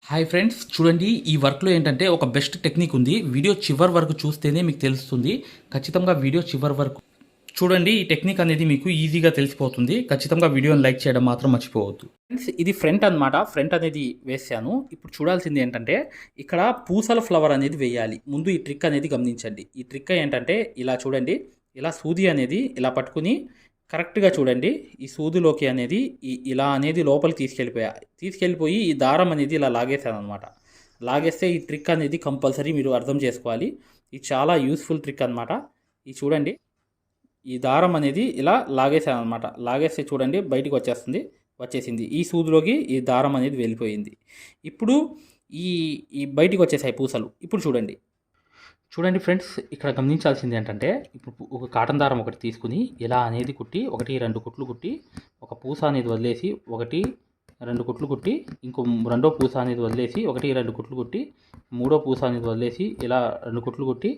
Hi friends, చూడండి ఈ వర్క్లో ఏంటంటే ఒక బెస్ట్ టెక్నిక్ ఉంది. వీడియో చివరి వరకు చూస్తేనే మీకు తెలుస్తుంది. ఖచ్చితంగా వీడియో చివరి వరకు చూడండి. ఈ టెక్నిక్ అనేది మీకు ఈజీగా తెలిసిపోతుంది. ఖచ్చితంగా వీడియోని లైక్ చేయడం మాత్రం మర్చిపోవద్దు. ఫ్రెండ్స్, ఇది ఫ్రంట్ అనమాట. ఫ్రంట్ అనేది వేసాను. ఇప్పుడు చూడాల్సింది ఏంటంటే ఇక్కడ పూసల ఫ్లవర్ అనేది వేయాలి. ముందు ఈ ట్రిక్ అనేది గమనించండి. ఈ ట్రిక్ ఏంటంటే ఇలా చూడండి, ఇలా సూది అనేది ఇలా పట్టుకుని కరెక్ట్గా చూడండి, ఈ సూదిలోకి అనేది ఇలా అనేది లోపలికి తీసుకెళ్ళిపోయి ఈ దారం అనేది ఇలా లాగేసాను అనమాట. లాగేస్తే ఈ ట్రిక్ అనేది కంపల్సరీ మీరు అర్థం చేసుకోవాలి. ఇది చాలా యూస్ఫుల్ ట్రిక్ అనమాట. ఇది చూడండి, ఈ దారం అనేది ఇలా లాగేసాను అనమాట. లాగేస్తే చూడండి బయటికి వచ్చేసింది. ఈ సూదిలోకి ఈ దారం అనేది వెళ్ళిపోయింది. ఇప్పుడు ఈ ఈ బయటికి వచ్చేసాయి పూసలు. ఇప్పుడు చూడండి ఫ్రెండ్స్, ఇక్కడ గమనించాల్సింది ఏంటంటే ఇప్పుడు ఒక కాటన్ దారం ఒకటి తీసుకుని ఇలా అనేది కుట్టి 1-2 కుట్లు కుట్టి ఒక పూస అనేది వదిలేసి 1-2 కుట్లు కుట్టి ఇంకో రెండో పూస అనేది వదిలేసి 1-2 కుట్లు కుట్టి మూడో పూస అనేది వదిలేసి ఇలా 2 కుట్లు కుట్టి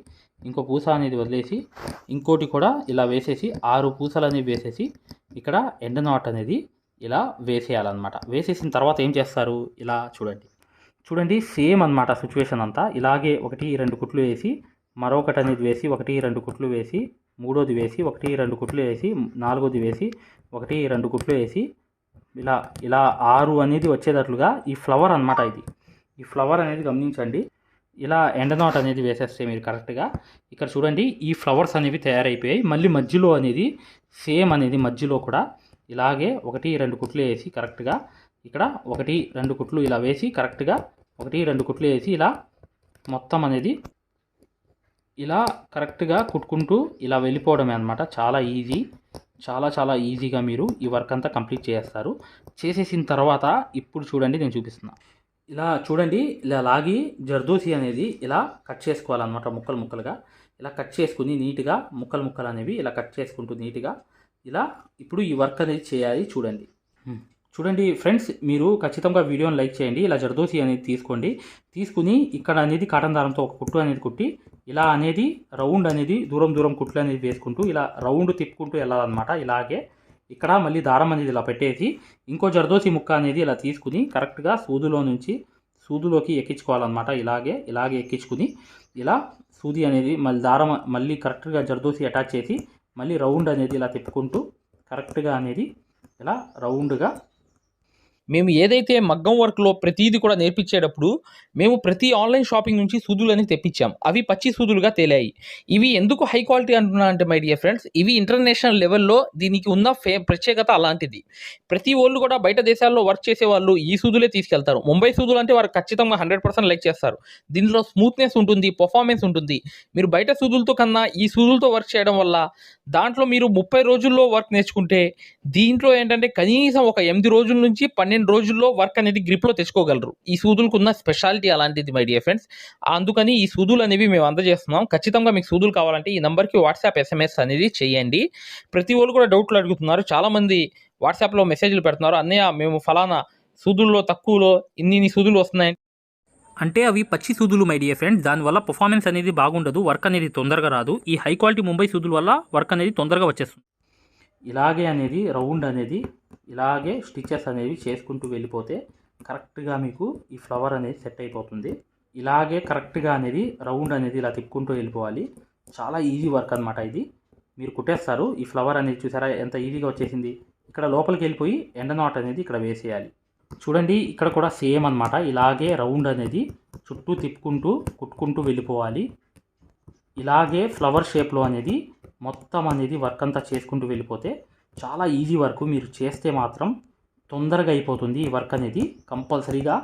ఇంకో పూస అనేది వదిలేసి ఇంకోటి కూడా ఇలా వేసేసి 6 పూసలు అనేవి వేసేసి ఇక్కడ ఎండ్ నాట్ అనేది ఇలా వేసేయాలన్నమాట. వేసేసిన తర్వాత ఏం చేస్తారు, ఇలా చూడండి సేమ్ అన్నమాట సిచ్యువేషన్ అంతా. ఇలాగే 1-2 కుట్లు వేసి మరొకటి అనేది వేసి 1-2 కుట్లు వేసి మూడోది వేసి 1-2 కుట్లు వేసి నాలుగోది వేసి 1-2 కుట్లు వేసి ఇలా 6 అనేది వచ్చేటట్లుగా ఈ ఫ్లవర్ అన్నమాట. ఈ ఫ్లవర్ అనేది గమనించండి. ఇలా ఎండ్ నాట్ అనేది వేసేస్తే మీరు కరెక్ట్గా ఇక్కడ చూడండి ఈ ఫ్లవర్స్ అనేవి తయారైపోయాయి. మళ్ళీ మధ్యలో అనేది సేమ్ అనేది మధ్యలో కూడా ఇలాగే 1-2 కుట్లు వేసి కరెక్ట్గా ఇక్కడ 1-2 కుట్లు ఇలా వేసి కరెక్ట్గా 1-2 కుట్లు వేసి ఇలా మొత్తం అనేది ఇలా కరెక్ట్గా కుట్టుకుంటూ ఇలా వెళ్ళిపోవడమే అనమాట. చాలా ఈజీ, చాలా ఈజీగా మీరు ఈ వర్క్ అంతా కంప్లీట్ చేస్తారు. చేసేసిన తర్వాత ఇప్పుడు చూడండి నేను చూపిస్తున్నా. ఇలా చూడండి, ఇలా లాగి జర్దోసి అనేది ఇలా కట్ చేసుకోవాలన్నమాట. ముక్కలుగా ఇలా కట్ చేసుకుని నీట్గా ముక్కలు అనేవి ఇలా కట్ చేసుకుంటూ నీట్గా ఇలా ఇప్పుడు ఈ వర్క్ అనేది చేయాలి. చూడండి ఫ్రెండ్స్, మీరు ఖచ్చితంగా వీడియోని లైక్ చేయండి. ఇలా జర్దోసి అనేది తీసుకుని ఇక్కడ అనేది కాటన్ దారంతో ఒక కుట్టు అనేది కుట్టి ఇలా అనేది రౌండ్ అనేది దూరం కుట్లు అనేది వేసుకుంటూ ఇలా రౌండ్ తిప్పుకుంటూ వెళ్ళాలన్నమాట. ఇలాగే ఇక్కడ మళ్ళీ దారం అనేది ఇలా పెట్టేసి ఇంకో జర్దోసి ముక్క అనేది ఇలా తీసుకుని కరెక్ట్గా సూదిలోకి ఎక్కించుకోవాలన్నమాట. ఇలాగే ఎక్కించుకుని ఇలా సూది అనేది మళ్ళీ కరెక్ట్గా జర్దోసి అటాచ్ చేసి మళ్ళీ రౌండ్ అనేది ఇలా తిప్పుకుంటూ కరెక్ట్గా అనేది ఇలా రౌండ్గా మేము ఏదైతే మగ్గం వర్క్లో ప్రతిదీ కూడా నేర్పించేటప్పుడు మేము ప్రతి ఆన్లైన్ షాపింగ్ నుంచి సూదులని తెప్పించాం. అవి పచ్చి సూదులుగా తేలాయి. ఇవి ఎందుకు హై క్వాలిటీ అంటున్నా అంటే మై డియర్ ఫ్రెండ్స్, ఇవి ఇంటర్నేషనల్ లెవెల్లో దీనికి ఉన్న ప్రత్యేకత అలాంటిది. ప్రతి వాళ్ళు కూడా బయట దేశాల్లో వర్క్ చేసేవాళ్ళు ఈ సూదులే తీసుకెళ్తారు. ముంబై సూదులు అంటే వారు ఖచ్చితంగా 100% లైక్ చేస్తారు. దీనిలో స్మూత్నెస్ ఉంటుంది, పర్ఫార్మెన్స్ ఉంటుంది. మీరు బయట సూదులతో కన్నా ఈ సూదులతో వర్క్ చేయడం వల్ల దాంట్లో మీరు 30 రోజుల్లో వర్క్ నేర్చుకుంటే దీంట్లో ఏంటంటే కనీసం ఒక 8 రోజుల నుంచి 12 రోజుల్లో వర్క్ అనేది గ్రిప్లో తెచ్చుకోగలరు. ఈ సూదులకు ఉన్న స్పెషాలిటీ అలాంటిది మై డియర్ ఫ్రెండ్స్. అందుకని ఈ సూదులు అనేవి మేము అందజేస్తున్నాం. ఖచ్చితంగా మీకు సూదులు కావాలంటే ఈ నెంబర్కి వాట్సాప్ SMS అనేది చేయండి. ప్రతి వాళ్ళు కూడా డౌట్లు అడుగుతున్నారు. చాలామంది వాట్సాప్లో మెసేజ్లు పెడుతున్నారు, అన్నయ్య మేము ఫలానా సూదుల్లో తక్కువలో ఇన్ని సూదులు వస్తున్నాయి అంటే అవి పచ్చి సూదులు మై డియర్ ఫ్రెండ్స్. దానివల్ల పర్ఫార్మెన్స్ అనేది బాగుండదు, వర్క్ అనేది తొందరగా రాదు. ఈ హై క్వాలిటీ ముంబై సూదుల వల్ల వర్క్ అనేది తొందరగా వచ్చేస్తుంది. ఇలాగే అనేది రౌండ్ అనేది ఇలాగే స్టిచెస్ అనేవి చేసుకుంటూ వెళ్ళిపోతే కరెక్ట్గా మీకు ఈ ఫ్లవర్ అనేది సెట్ అయిపోతుంది. ఇలాగే కరెక్ట్గా అనేది రౌండ్ అనేది ఇలా తిప్పుకుంటూ వెళ్ళిపోవాలి. చాలా ఈజీ వర్క్ అనమాట. ఇది మీరు కుట్టేస్తారు. ఈ ఫ్లవర్ అనేది చూసారా ఎంత ఈజీగా వచ్చేసింది. ఇక్కడ లోపలికి వెళ్ళిపోయి ఎండ్ నాట్ అనేది ఇక్కడ వేసేయాలి. చూడండి ఇక్కడ కూడా సేమ్ అనమాట. ఇలాగే రౌండ్ అనేది చుట్టూ తిప్పుకుంటూ కుట్టుకుంటూ వెళ్ళిపోవాలి. ఇలాగే ఫ్లవర్ షేప్లో అనేది మొత్తం అనేది వర్క్ అంతా చేసుకుంటూ వెళ్ళిపోతే చాలా ఈజీ వర్క్. మీరు చేస్తే మాత్రం తొందరగా అయిపోతుంది ఈ వర్క్ అనేది. కంపల్సరీగా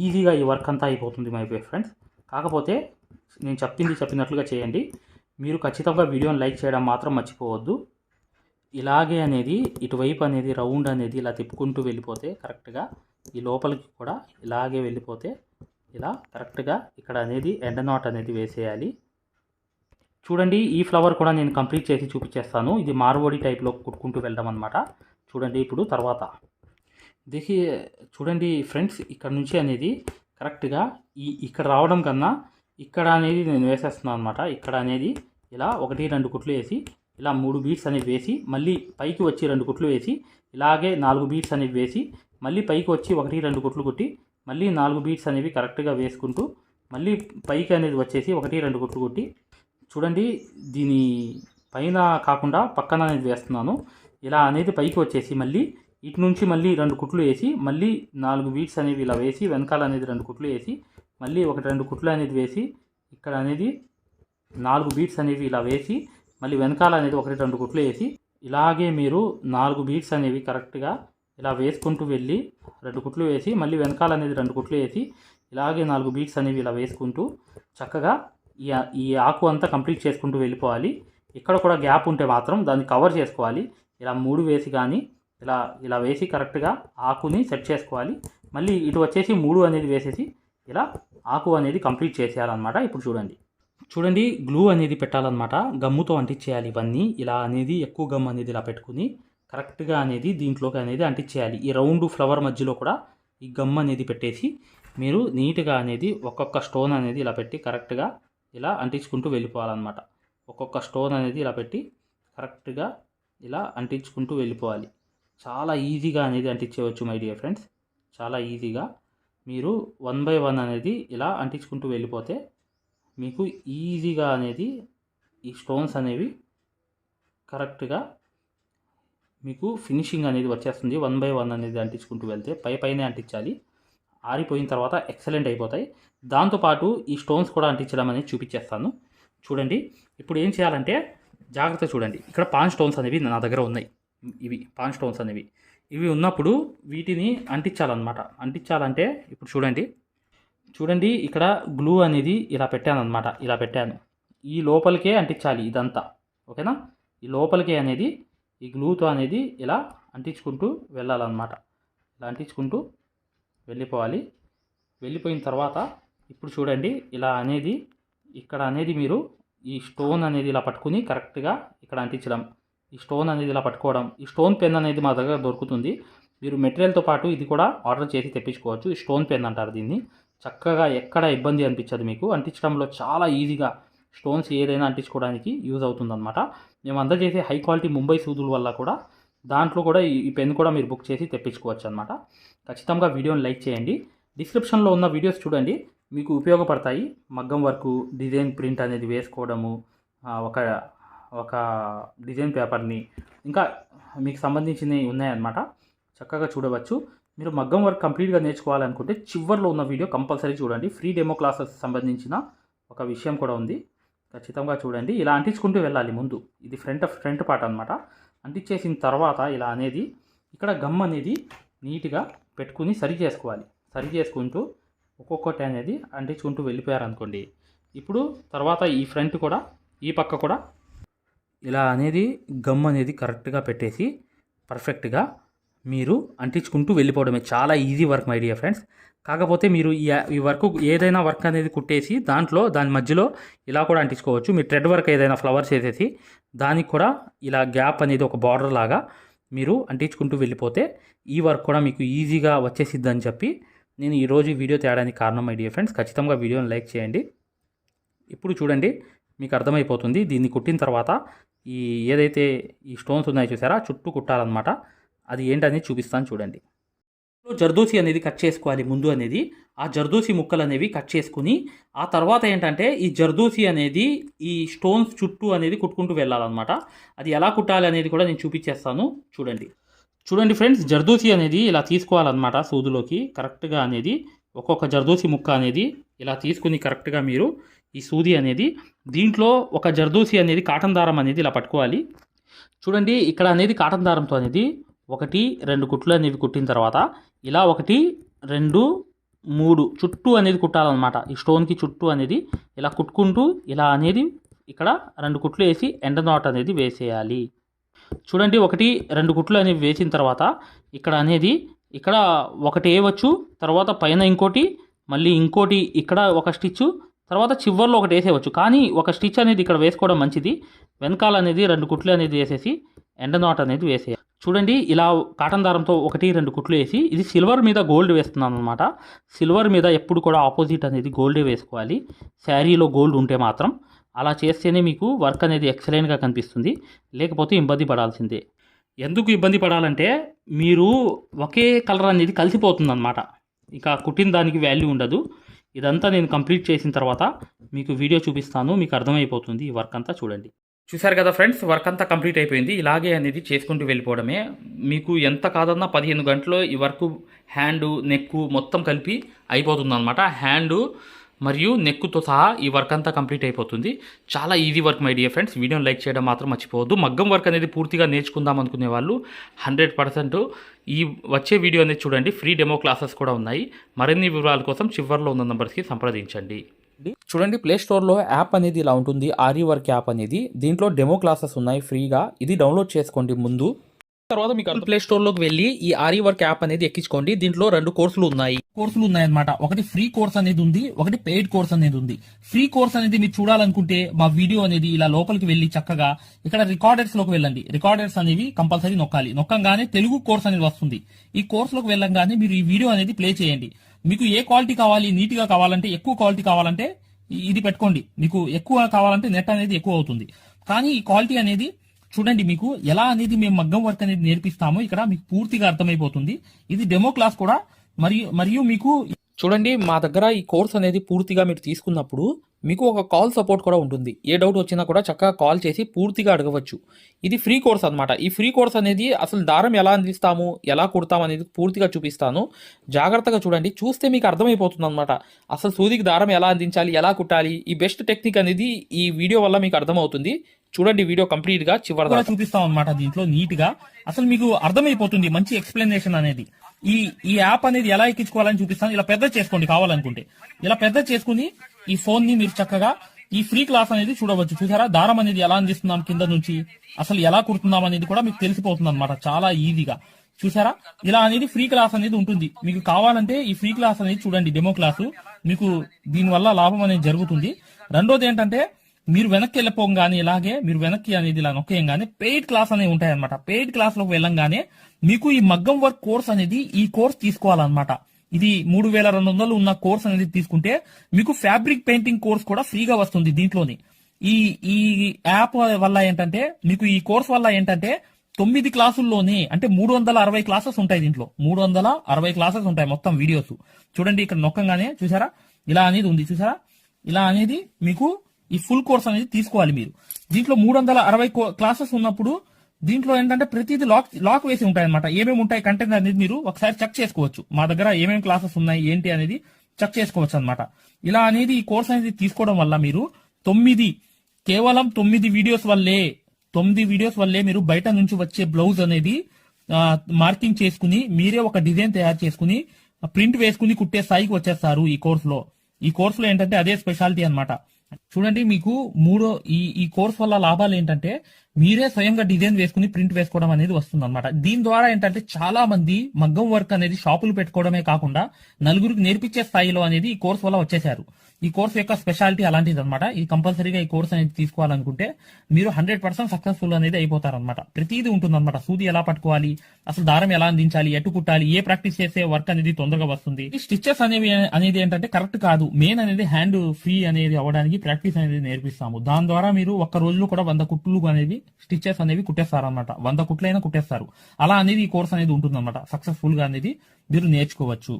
ఈజీగా ఈ వర్క్ అంతా అయిపోతుంది మై ఫ్రెండ్స్. కాకపోతే నేను చెప్పినట్లుగా చేయండి. మీరు ఖచ్చితంగా వీడియోని లైక్ చేయడం మాత్రం మర్చిపోవద్దు. ఇలాగే అనేది ఇటువైపు అనేది రౌండ్ అనేది ఇలా తిప్పుకుంటూ వెళ్ళిపోతే కరెక్ట్గా ఈ లోపలికి కూడా ఇలాగే వెళ్ళిపోతే ఇలా కరెక్ట్గా ఇక్కడ అనేది ఎండ్ నాట్ అనేది వేసేయాలి. చూడండి ఈ ఫ్లవర్ కూడా నేను కంప్లీట్ చేసి చూపించేస్తాను. ఇది మార్వోడి టైప్లో కుట్టుకుంటూ వెళ్ళడం అనమాట. చూడండి ఇప్పుడు తర్వాత చూడండి ఫ్రెండ్స్, ఇక్కడ నుంచి అనేది కరెక్ట్గా ఇక్కడ రావడం కన్నా ఇక్కడ అనేది నేను వేసేస్తున్నాను అనమాట. ఇక్కడ అనేది ఇలా 1-2 కుట్లు వేసి ఇలా 3 బీట్స్ అనేవి వేసి మళ్ళీ పైకి వచ్చి 2 కుట్లు వేసి ఇలాగే 4 బీట్స్ అనేవి వేసి మళ్ళీ పైకి వచ్చి 1-2 కుట్లు కుట్టి మళ్ళీ 4 బీట్స్ అనేవి కరెక్ట్గా వేసుకుంటూ మళ్ళీ పైకి అనేది వచ్చేసి 1-2 కుట్లు కొట్టి చూడండి. దీని పైన కాకుండా పక్కన అనేది వేస్తున్నాను. ఇలా అనేది పైకి వచ్చేసి మళ్ళీ ఇటు నుంచి మళ్ళీ 2 కుట్లు వేసి మళ్ళీ 4 బీట్స్ అనేవి ఇలా వేసి వెనకాల అనేది 2 కుట్లు వేసి మళ్ళీ 1-2 కుట్లు అనేది వేసి ఇక్కడ అనేది 4 బీట్స్ అనేవి ఇలా వేసి మళ్ళీ వెనకాల అనేది 1-2 కుట్లు వేసి ఇలాగే మీరు 4 బీట్స్ అనేవి కరెక్ట్గా ఇలా వేసుకుంటూ వెళ్ళి 2 కుట్లు వేసి మళ్ళీ వెనకాల అనేది 2 కుట్లు వేసి ఇలాగే 4 బీట్స్ అనేవి ఇలా వేసుకుంటూ చక్కగా ఈ ఆకు అంతా కంప్లీట్ చేసుకుంటూ వెళ్ళిపోవాలి. ఇక్కడ కూడా గ్యాప్ ఉంటే మాత్రం దాన్ని కవర్ చేసుకోవాలి. ఇలా 3 వేసి కానీ ఇలా వేసి కరెక్ట్గా ఆకుని సెట్ చేసుకోవాలి. మళ్ళీ ఇటు వచ్చేసి 3 అనేది వేసేసి ఇలా ఆకు అనేది కంప్లీట్ చేసేయాలన్నమాట. ఇప్పుడు చూడండి గ్లూ అనేది పెట్టాలన్నమాట. గమ్ముతో అంటించేయాలి ఇవన్నీ. ఇలా అనేది ఎక్కువ గమ్ అనేది ఇలా పెట్టుకుని కరెక్ట్గా అనేది దీంట్లోకి అనేది అంటించేయాలి. ఈ రౌండ్ ఫ్లవర్ మధ్యలో కూడా ఈ గమ్ అనేది పెట్టేసి మీరు నీట్గా అనేది ఒక్కొక్క స్టోన్ అనేది ఇలా పెట్టి కరెక్ట్గా ఇలా అంటించుకుంటూ వెళ్ళిపోవాలన్నమాట. ఒక్కొక్క స్టోన్ అనేది ఇలా పెట్టి కరెక్ట్గా ఇలా అంటించుకుంటూ వెళ్ళిపోవాలి. చాలా ఈజీగా అనేది అంటించేయవచ్చు మై డియర్ ఫ్రెండ్స్. చాలా ఈజీగా మీరు 1 by 1 అనేది ఇలా అంటించుకుంటూ వెళ్ళిపోతే మీకు ఈజీగా అనేది ఈ స్టోన్స్ అనేవి కరెక్ట్గా మీకు ఫినిషింగ్ అనేది వచ్చేస్తుంది. 1 by 1 అనేది అంటించుకుంటూ వెళ్తే పైనే అంటించాలి. ఆరిపోయిన తర్వాత ఎక్సలెంట్ అయిపోతాయి. దాంతోపాటు ఈ స్టోన్స్ కూడా అంటించడం అనేది చూపించేస్తాను. చూడండి ఇప్పుడు ఏం చేయాలంటే జాగ్రత్త చూడండి. ఇక్కడ పాన్ స్టోన్స్ అనేవి నా దగ్గర ఉన్నాయి. ఇవి పాన్ స్టోన్స్ అనేవి ఇవి ఉన్నప్పుడు వీటిని అంటించాలన్నమాట. అంటించాలంటే ఇప్పుడు చూడండి ఇక్కడ గ్లూ అనేది ఇలా పెట్టాను అనమాట. ఇలా పెట్టాను. ఈ లోపలికే అంటించాలి ఇదంతా. ఓకేనా? ఈ లోపలికే అనేది ఈ గ్లూతో అనేది ఇలా అంటించుకుంటూ వెళ్ళాలన్నమాట. ఇలా అంటించుకుంటూ వెళ్ళిపోవాలి. వెళ్ళిపోయిన తర్వాత ఇప్పుడు చూడండి ఇలా అనేది ఇక్కడ అనేది మీరు ఈ స్టోన్ అనేది ఇలా పట్టుకుని కరెక్ట్గా ఇక్కడ అంటించడం. ఈ స్టోన్ అనేది ఇలా పట్టుకోవడం. ఈ స్టోన్ పెన్ అనేది మా దగ్గర దొరుకుతుంది. మీరు మెటీరియల్తో పాటు ఇది కూడా ఆర్డర్ చేసి తెప్పించుకోవచ్చు. ఈ స్టోన్ పెన్ అంటారు దీన్ని. చక్కగా ఎక్కడ ఇబ్బంది అనిపించదు మీకు. అంటించడంలో చాలా ఈజీగా స్టోన్స్ ఏదైనా అంటించుకోవడానికి యూజ్ అవుతుందన్నమాట. మేము అందజేసే హై క్వాలిటీ ముంబై సూదుల వల్ల కూడా దాంట్లో కూడా ఈ పెన్ కూడా మీరు బుక్ చేసి తెప్పించుకోవచ్చు అనమాట. ఖచ్చితంగా వీడియోని లైక్ చేయండి. డిస్క్రిప్షన్లో ఉన్న వీడియోస్ చూడండి, మీకు ఉపయోగపడతాయి. మగ్గం వర్క్, డిజైన్ ప్రింట్ అనేది వేసుకోవడము, ఒక డిజైన్ పేపర్ని ఇంకా మీకు సంబంధించినవి ఉన్నాయన్నమాట. చక్కగా చూడవచ్చు. మీరు మగ్గం వర్క్ కంప్లీట్గా నేర్చుకోవాలనుకుంటే చివర్లో ఉన్న వీడియో కంపల్సరీ చూడండి. ఫ్రీ డెమో క్లాసెస్ సంబంధించిన ఒక విషయం కూడా ఉంది. ఖచ్చితంగా చూడండి. ఇలా అంటించుకుంటూ వెళ్ళాలి ముందు. ఇది ఫ్రంట్ పార్ట్ అనమాట. అంటించేసిన తర్వాత ఇలా అనేది ఇక్కడ గమ్ అనేది నీట్గా పెట్టుకుని సరి చేసుకోవాలి. సరి చేసుకుంటూ ఒక్కొక్కటి అనేది అంటించుకుంటూ వెళ్ళిపోయారనుకోండి. ఇప్పుడు తర్వాత ఈ ఫ్రంట్ కూడా ఈ పక్క కూడా ఇలా అనేది గమ్ అనేది కరెక్ట్గా పెట్టేసి పర్ఫెక్ట్గా మీరు అంటించుకుంటూ వెళ్ళిపోవడమే. చాలా easy work my dear friends. కాకపోతే మీరు ఈ వర్క్ ఏదైనా వర్క్ అనేది కుట్టేసి దాని మధ్యలో ఇలా కూడా అంటించుకోవచ్చు. మీరు థ్రెడ్ వర్క్ ఏదైనా ఫ్లవర్స్ వేసేసి దానికి కూడా ఇలా గ్యాప్ అనేది ఒక బార్డర్ లాగా మీరు అంటించుకుంటూ వెళ్ళిపోతే ఈ వర్క్ కూడా మీకు ఈజీగా వచ్చేసిద్దని చెప్పి నేను ఈరోజు వీడియో తేడానికి కారణం మై డియర్ ఫ్రెండ్స్. ఖచ్చితంగా వీడియోని లైక్ చేయండి. ఇప్పుడు చూడండి మీకు అర్థమైపోతుంది. దీన్ని కుట్టిన తర్వాత ఏదైతే ఈ స్టోన్స్ ఉన్నాయో చూసారా, చుట్టూ కుట్టాలన్నమాట. అది ఏంటనేది చూపిస్తాను చూడండి. జర్దోసి అనేది కట్ చేసుకోవాలి ముందు అనేది. ఆ జర్దోసి ముక్కలు అనేవి కట్ చేసుకుని ఆ తర్వాత ఏంటంటే ఈ జర్దోసి అనేది ఈ స్టోన్స్ చుట్టూ అనేది కుట్టుకుంటూ వెళ్ళాలన్నమాట. అది ఎలా కుట్టాలి అనేది కూడా నేను చూపించేస్తాను చూడండి ఫ్రెండ్స్. జర్దోసి అనేది ఇలా తీసుకోవాలన్నమాట. సూదులోకి కరెక్ట్గా అనేది ఒక్కొక్క జర్దోసి ముక్క అనేది ఇలా తీసుకుని కరెక్ట్గా మీరు ఈ సూది అనేది దీంట్లో ఒక జర్దోసి అనేది కాటన్ దారం అనేది ఇలా పట్టుకోవాలి. చూడండి ఇక్కడ అనేది కాటన్ దారంతో అనేది 1-2 కుట్లు అనేవి కుట్టిన తర్వాత ఇలా 1-2 3 చుట్టూ అనేది కుట్టాలన్నమాట. ఈ స్టోన్కి చుట్టూ అనేది ఇలా కుట్టుకుంటూ ఇలా అనేది ఇక్కడ 2 కుట్లు వేసి ఎండ నాట్ అనేది వేసేయాలి. చూడండి 1-2 కుట్లు అనేవి వేసిన తర్వాత ఇక్కడ అనేది ఇక్కడ ఒకటి వేయవచ్చు. తర్వాత పైన ఇంకోటి, మళ్ళీ ఇంకోటి ఇక్కడ ఒక స్టిచ్, తర్వాత చివర్లో ఒకటి వేసేయవచ్చు. కానీ ఒక స్టిచ్ అనేది ఇక్కడ వేసుకోవడం మంచిది. వెనకాల అనేది 2 కుట్లు అనేది వేసేసి ఎండ నాట్ అనేది వేసేయాలి. చూడండి ఇలా కాటన్ దారంతో 1-2 కుట్లు వేసి ఇది సిల్వర్ మీద గోల్డ్ వేస్తున్నాను అనమాట. సిల్వర్ మీద ఎప్పుడు కూడా ఆపోజిట్ అనేది గోల్డే వేసుకోవాలి. శారీలో గోల్డ్ ఉంటే మాత్రం అలా చేస్తేనే మీకు వర్క్ అనేది ఎక్సలెంట్గా కనిపిస్తుంది. లేకపోతే ఇబ్బంది పడాల్సిందే. ఎందుకు ఇబ్బంది పడాలంటే మీరు ఒకే కలర్ అనేది కలిసిపోతుంది అనమాట. ఇక కుట్టిన దానికి వాల్యూ ఉండదు. ఇదంతా నేను కంప్లీట్ చేసిన తర్వాత మీకు వీడియో చూపిస్తాను, మీకు అర్థమైపోతుంది ఈ వర్క్ అంతా. చూడండి. చూశారు కదా ఫ్రెండ్స్, వర్క్ అంతా కంప్లీట్ అయిపోయింది. ఇలాగే అనేది చేసుకుంటూ వెళ్ళిపోవడమే. మీకు ఎంత కాదన్నా 15 గంటల్లో ఈ వర్క్ హ్యాండ్ నెక్ మొత్తం కలిపి అయిపోతుంది అనమాట. హ్యాండ్ మరియు నెక్కుతో సహా ఈ వర్క్ అంతా కంప్లీట్ అయిపోతుంది. చాలా easy work my dear friends. వీడియోని లైక్ చేయడం మాత్రం మర్చిపోవద్దు. మగ్గం వర్క్ అనేది పూర్తిగా నేర్చుకుందాం అనుకునే వాళ్ళు 100% ఈ వచ్చే వీడియో అనేది చూడండి. ఫ్రీ డెమో క్లాసెస్ కూడా ఉన్నాయి. మరిన్ని వివరాల కోసం చివర్లో ఉన్న నంబర్స్కి సంప్రదించండి. చూడండి, ప్లే స్టోర్లో యాప్ అనేది ఇలా ఉంటుంది. ఆరి వర్క్ యాప్ అనేది, దీంట్లో డెమో క్లాసెస్ ఉన్నాయి ఫ్రీగా. ఇది డౌన్లోడ్ చేసుకోండి ముందు. తర్వాత మీకు ప్లే స్టోర్లోకి వెళ్ళి ఈ ఆరి వర్క్ యాప్ అనేది ఎక్కించుకోండి. దీంట్లో 2 కోర్సులు ఉన్నాయన్నమాట. ఒకటి ఫ్రీ కోర్స్ అనేది ఉంది, ఒకటి పెయిడ్ కోర్స్ అనేది ఉంది. ఫ్రీ కోర్స్ అనేది మీరు చూడాలనుకుంటే మా వీడియో అనేది ఇలా లోపలికి వెళ్ళి చక్కగా ఇక్కడ రికార్డర్స్ లోకి వెళ్ళండి. రికార్డర్స్ అనేవి కంపల్సరీ నొక్కాలి. నొక్కంగానే తెలుగు కోర్స్ అనేది వస్తుంది. ఈ కోర్స్ లోకి వెళ్ళంగానే మీరు ఈ వీడియో అనేది ప్లే చేయండి. మీకు ఏ క్వాలిటీ కావాలి, నీట్ గా కావాలంటే, ఎక్కువ క్వాలిటీ కావాలంటే ఇది పెట్టుకోండి. మీకు ఎక్కువ కావాలంటే నెట్ అనేది ఎక్కువ అవుతుంది. కానీ ఈ క్వాలిటీ అనేది చూడండి, మీకు ఎలా అనేది మేము మగ్గం వర్క్ అనేది నేర్పిస్తామో ఇక్కడ మీకు పూర్తిగా అర్థమైపోతుంది. ఇది డెమో క్లాస్ కూడా. మరియు మీకు చూడండి, మా దగ్గర ఈ కోర్స్ అనేది పూర్తిగా మీరు తీసుకున్నప్పుడు మీకు ఒక కాల్ సపోర్ట్ కూడా ఉంటుంది. ఏ డౌట్ వచ్చినా కూడా చక్కగా కాల్ చేసి పూర్తిగా అడగవచ్చు. ఇది ఫ్రీ కోర్స్ అనమాట. ఈ ఫ్రీ కోర్స్ అనేది అసలు దారం ఎలా అందిస్తాము, ఎలా కుడతాం అనేది పూర్తిగా చూపిస్తాను. జాగ్రత్తగా చూడండి. చూస్తే మీకు అర్థమైపోతుంది అనమాట. అసలు సూదికి దారం ఎలా అందించాలి, ఎలా కుట్టాలి, ఈ బెస్ట్ టెక్నిక్ అనేది ఈ వీడియో వల్ల మీకు అర్థమవుతుంది. చూడండి, వీడియో కంప్లీట్ గా చివరి దాకా చూపిస్తాం అనమాట. దీంట్లో నీట్ గా అసలు మీకు అర్థమైపోతుంది. మంచి ఎక్స్ప్లెనేషన్ అనేది. ఈ యాప్ అనేది ఎలా ఎక్కించుకోవాలని చూపిస్తాను. ఇలా పెద్ద చేసుకోండి కావాలనుకుంటే. ఇలా పెద్ద చేసుకుని ఈ ఫోన్ ని మీరు చక్కగా ఈ ఫ్రీ క్లాస్ అనేది చూడవచ్చు. చూసారా, దారం అనేది ఎలా అందిస్తున్నాం కింద నుంచి, అసలు ఎలా కుడుతున్నాం అనేది కూడా మీకు తెలిసిపోతుంది అనమాట. చాలా ఈజీగా చూసారా. ఇలా అనేది ఫ్రీ క్లాస్ అనేది ఉంటుంది. మీకు కావాలంటే ఈ ఫ్రీ క్లాస్ అనేది చూడండి, డెమో క్లాసు. మీకు దీనివల్ల లాభం అనేది జరుగుతుంది. రెండోది ఏంటంటే, మీరు వెనక్కి వెళ్ళిపోగానే ఇలాగే మీరు వెనక్కి అనేది ఇలా నొక్కేయంగానే పెయిడ్ క్లాస్ అనేవి ఉంటాయన్నమాట. పెయిడ్ క్లాస్ లోకి వెళ్ళంగానే మీకు ఈ మగ్గం వర్క్ కోర్స్ అనేది ఈ కోర్స్ తీసుకోవాలన్నమాట. ఇది 3200 ఉన్న కోర్స్ అనేది తీసుకుంటే మీకు ఫ్యాబ్రిక్ పెయింటింగ్ కోర్స్ కూడా ఫ్రీగా వస్తుంది దీంట్లోని. ఈ యాప్ వల్ల ఏంటంటే, మీకు ఈ కోర్స్ వల్ల ఏంటంటే 9 క్లాసుల్లోనే అంటే 360 క్లాసెస్ ఉంటాయి. దీంట్లో 360 క్లాసెస్ ఉంటాయి మొత్తం వీడియోస్. చూడండి, ఇక్కడ నొక్కంగానే చూసారా ఇలా అనేది ఉంది. చూసారా, ఇలా అనేది మీకు ఈ ఫుల్ కోర్స్ అనేది తీసుకోవాలి మీరు. దీంట్లో 360 క్లాసెస్ ఉన్నప్పుడు దీంట్లో ఏంటంటే ప్రతిదీ లాక్ వేసి ఉంటాయి అనమాట. ఏమేమి ఉంటాయి కంటెంట్ అనేది మీరు ఒకసారి చెక్ చేసుకోవచ్చు. మా దగ్గర ఏమేమి క్లాసెస్ ఉన్నాయి ఏంటి అనేది చెక్ చేసుకోవచ్చు అనమాట. ఇలా అనేది ఈ కోర్స్ అనేది తీసుకోవడం వల్ల మీరు కేవలం 9 వీడియోస్ వల్లే మీరు బయట నుంచి వచ్చే బ్లౌజ్ అనేది మార్కింగ్ చేసుకుని మీరే ఒక డిజైన్ తయారు చేసుకుని ప్రింట్ వేసుకుని కుట్టే స్థాయికి వచ్చేస్తారు ఈ కోర్సులో. ఈ కోర్సులో ఏంటంటే అదే స్పెషాలిటీ అన్నమాట. చూడండి, మీకు ఈ కోర్స్ వల్ల లాభాలు ఏంటంటే, మీరే స్వయంగా డిజైన్ వేసుకుని ప్రింట్ వేసుకోవడం అనేది వస్తుంది అనమాట. దీని ద్వారా ఏంటంటే చాలా మంది మగ్గం వర్క్ అనేది షాపులు పెట్టుకోవడమే కాకుండా నలుగురికి నేర్పించే స్థాయిలో అనేది ఈ కోర్స్ వల్ల వచ్చేసారు. ఈ కోర్స్ యొక్క స్పెషాలిటీ అలాంటిది అనమాట. ఇది కంపల్సరీగా ఈ కోర్స్ అనేది తీసుకోవాలనుకుంటే మీరు 100% సక్సెస్ఫుల్ అనేది అయిపోతారనమాట. ప్రతిదీ ఉంటుందన్నమాట. సూది ఎలా పట్టుకోవాలి, అసలు దారం ఎలా అందించాలి, ఎటు కుట్టాలి, ఏ ప్రాక్టీస్ చేస్తే వర్క్ అనేది తొందరగా వస్తుంది. ఈ స్టిచెస్ అనేది ఏంటంటే కరెక్ట్ కాదు. మెయిన్ అనేది హ్యాండ్ ఫ్రీ అనేది అవ్వడానికి ప్రాక్టీస్ అనేది నేర్పిస్తాము. దాని ద్వారా మీరు ఒక్క రోజులో కూడా 100 కుట్లు అనేవి స్టిచెస్ అనేవి కుట్టేస్తారనమాట. 100 కుట్లైనా కుట్టేస్తారు. అలా అనేది ఈ కోర్స్ అనేది ఉంటుందన్నమాట. సక్సెస్ఫుల్ గా అనేది మీరు నేర్చుకోవచ్చు.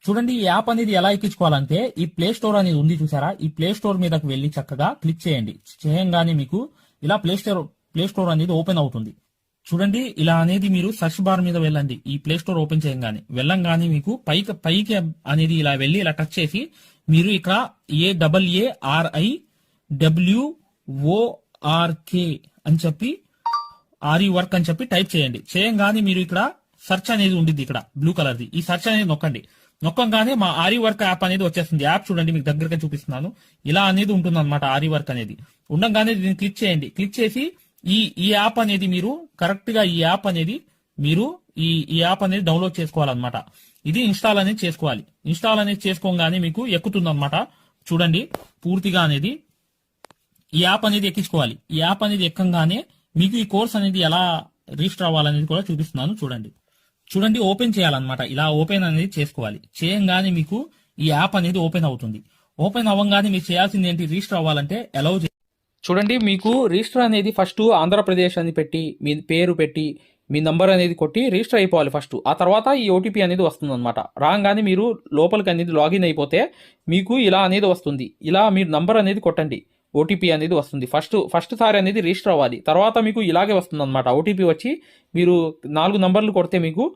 చూడండి, ఈ యాప్ అనేది ఎలా ఎక్కించుకోవాలంటే, ఈ ప్లే స్టోర్ అనేది ఉంది చూసారా, ఈ ప్లే స్టోర్ మీదకి వెళ్ళి చక్కగా క్లిక్ చేయండి. చేయంగానే మీకు ఇలా ప్లే స్టోర్ అనేది ఓపెన్ అవుతుంది. చూడండి, ఇలా అనేది మీరు సర్చ్ బార్ మీద వెళ్ళండి. ఈ ప్లే స్టోర్ ఓపెన్ చేయంగానే వెళ్ళంగానే మీకు పైకి అనేది ఇలా వెళ్ళి ఇలా టచ్ చేసి మీరు ఇక్కడ AARIWORK అని చెప్పి ఆరి వర్క్ అని చెప్పి టైప్ చేయండి. చేయంగానే మీరు ఇక్కడ సెర్చ్ అనేది ఉండిద్ది, ఇక్కడ బ్లూ కలర్ది. ఈ సెర్చ్ అనేది నొక్కండి. నొక్కంగానే మా ఆరి వర్క్ యాప్ అనేది వచ్చేస్తుంది. యాప్ చూడండి, మీకు దగ్గరగా చూపిస్తున్నాను. ఇలా అనేది ఉంటుంది అనమాట. ఆరి వర్క్ అనేది ఉండగానే దీన్ని క్లిక్ చేయండి. క్లిక్ చేసి ఈ యాప్ అనేది మీరు కరెక్ట్ గా ఈ యాప్ అనేది డౌన్లోడ్ చేసుకోవాలన్నమాట. ఇది ఇన్స్టాల్ అనేది చేసుకోవాలి. ఇన్స్టాల్ అనేది చేసుకోగానే మీకు ఎక్కుతుంది అనమాట. చూడండి, పూర్తిగా అనేది ఈ యాప్ అనేది ఎక్కించుకోవాలి. ఈ యాప్ అనేది ఎక్కంగానే మీకు ఈ కోర్స్ అనేది ఎలా రిజిస్టర్ అవ్వాలనేది కూడా చూపిస్తున్నాను. చూడండి, ఓపెన్ చేయాలన్నమాట. ఇలా ఓపెన్ అనేది చేసుకోవాలి. చేయంగానే మీకు ఈ యాప్ అనేది ఓపెన్ అవుతుంది. ఓపెన్ అవ్వగానే మీరు చేయాల్సింది ఏంటి, రిజిస్టర్ అవ్వాలంటే చూడండి, మీకు రిజిస్టర్ అనేది ఫస్ట్ ఆంధ్రప్రదేశ్ అని పెట్టి మీ పేరు పెట్టి మీ నంబర్ అనేది కొట్టి రిజిస్టర్ అయిపోవాలి ఫస్ట్. ఆ తర్వాత ఈ ఓటీపీ అనేది వస్తుందన్నమాట. రాగానే మీరు లోపలికి అనేది లాగిన్ అయిపోతే మీకు ఇలా అనేది వస్తుంది. ఇలా మీరు నంబర్ అనేది కొట్టండి, ఓటీపీ అనేది వస్తుంది. ఫస్ట్ సారి అనేది రిజిస్టర్ అవ్వాలి. తర్వాత మీకు ఇలాగే వస్తుందన్నమాట. ఓటీపీ వచ్చి మీరు 4 నంబర్లు కొడితే మీకు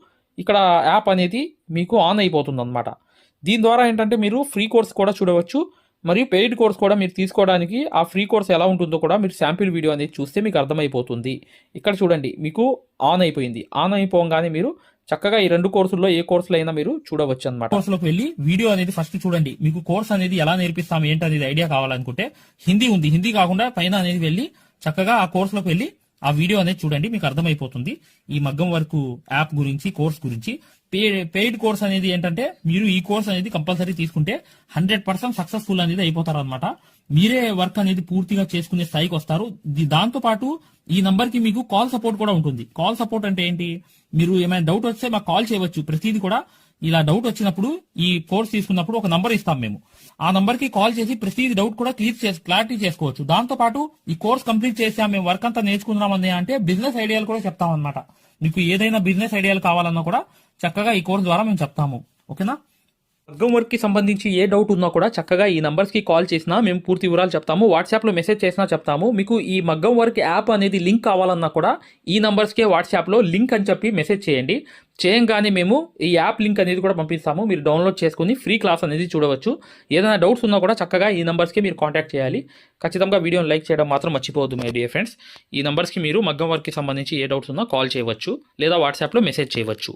ఇక్కడ యాప్ అనేది మీకు ఆన్ అయిపోతుంది అనమాట. దీని ద్వారా ఏంటంటే మీరు ఫ్రీ కోర్స్ కూడా చూడవచ్చు, మరియు పెయిడ్ కోర్స్ కూడా మీరు తీసుకోవడానికి ఆ ఫ్రీ కోర్స్ ఎలా ఉంటుందో కూడా మీరు శాంపిల్ వీడియో అనేది చూస్తే మీకు అర్థమైపోతుంది. ఇక్కడ చూడండి, మీకు ఆన్ అయిపోయింది. ఆన్ అయిపోగానే మీరు చక్కగా ఈ 2 కోర్సుల్లో ఏ కోర్సులో అయినా మీరు చూడవచ్చు అనమాట. కోర్సులోకి వెళ్ళి వీడియో అనేది ఫస్ట్ చూడండి. మీకు కోర్స్ అనేది ఎలా నేర్పిస్తాం ఏంటనేది ఐడియా కావాలనుకుంటే హిందీ ఉంది, హిందీ కాకుండా పైన అనేది వెళ్ళి చక్కగా ఆ కోర్సులోకి వెళ్ళి ఆ వీడియో అనేది చూడండి, మీకు అర్థమైపోతుంది ఈ మగ్గం వర్క్ యాప్ గురించి, కోర్స్ గురించి. పెయిడ్ కోర్స్ అనేది ఏంటంటే మీరు ఈ కోర్స్ అనేది కంపల్సరీ తీసుకుంటే 100% సక్సెస్ఫుల్ అనేది అయిపోతారు అనమాట. మీరే వర్క్ అనేది పూర్తిగా చేసుకునే స్థాయికి వస్తారు. దాంతో పాటు ఈ నంబర్ కి మీకు కాల్ సపోర్ట్ కూడా ఉంటుంది. కాల్ సపోర్ట్ అంటే ఏంటి, మీరు ఏమైనా డౌట్ వస్తే మాకు కాల్ చేయవచ్చు. ప్రతిదీ కూడా ఇలా డౌట్ వచ్చినప్పుడు ఈ కోర్స్ తీసుకున్నప్పుడు ఒక నంబర్ ఇస్తాం మేము. ఆ నంబర్ కి కాల్ చేసి ప్రతి డౌట్ కూడా క్లారిటీ చేసుకోవచ్చు. దాంతో పాటు ఈ కోర్స్ కంప్లీట్ చేసాం, మేము వర్క్ అంతా నేర్చుకున్నామని అంటే బిజినెస్ ఐడియాలు కూడా చెప్తాం అనమాట. మీకు ఏదైనా బిజినెస్ ఐడియాలు కావాలన్నా కూడా చక్కగా ఈ కోర్స్ ద్వారా మేము చెప్తాము. ఓకేనా? మగ్గం వర్క్ కి సంబంధించి ఏ డౌట్ ఉన్నా కూడా చక్కగా ఈ నంబర్స్ కి కాల్ చేసినా మేము పూర్తి వివరాలు చెప్తాము. వాట్సాప్ లో మెసేజ్ చేసినా చెప్తాము. మీకు ఈ మగ్గం వర్క్ యాప్ అనేది లింక్ కావాలన్నా కూడా ఈ నంబర్స్ కే వాట్సాప్ లో లింక్ అని చెప్పి మెసేజ్ చేయండి. చేయంగానే మేము ఈ యాప్ లింక్ అనేది కూడా పంపిస్తాము. మీరు డౌన్లోడ్ చేసుకుని ఫ్రీ క్లాస్ అనేది చూడవచ్చు. ఏదైనా డౌట్స్ ఉన్నా కూడా చక్కగా ఈ నంబర్స్కి మీరు కాంటాక్ట్ చేయాలి. ఖచ్చితంగా వీడియోని లైక్ చేయడం మాత్రం మర్చిపోవద్దు మై డియర్ ఫ్రెండ్స్. ఈ నంబర్స్కి మీరు మగ్గం వర్క్కి సంబంధించి ఏ డౌట్స్ ఉన్నా కాల్ చేయవచ్చు లేదా వాట్సాప్లో మెసేజ్ చేయవచ్చు.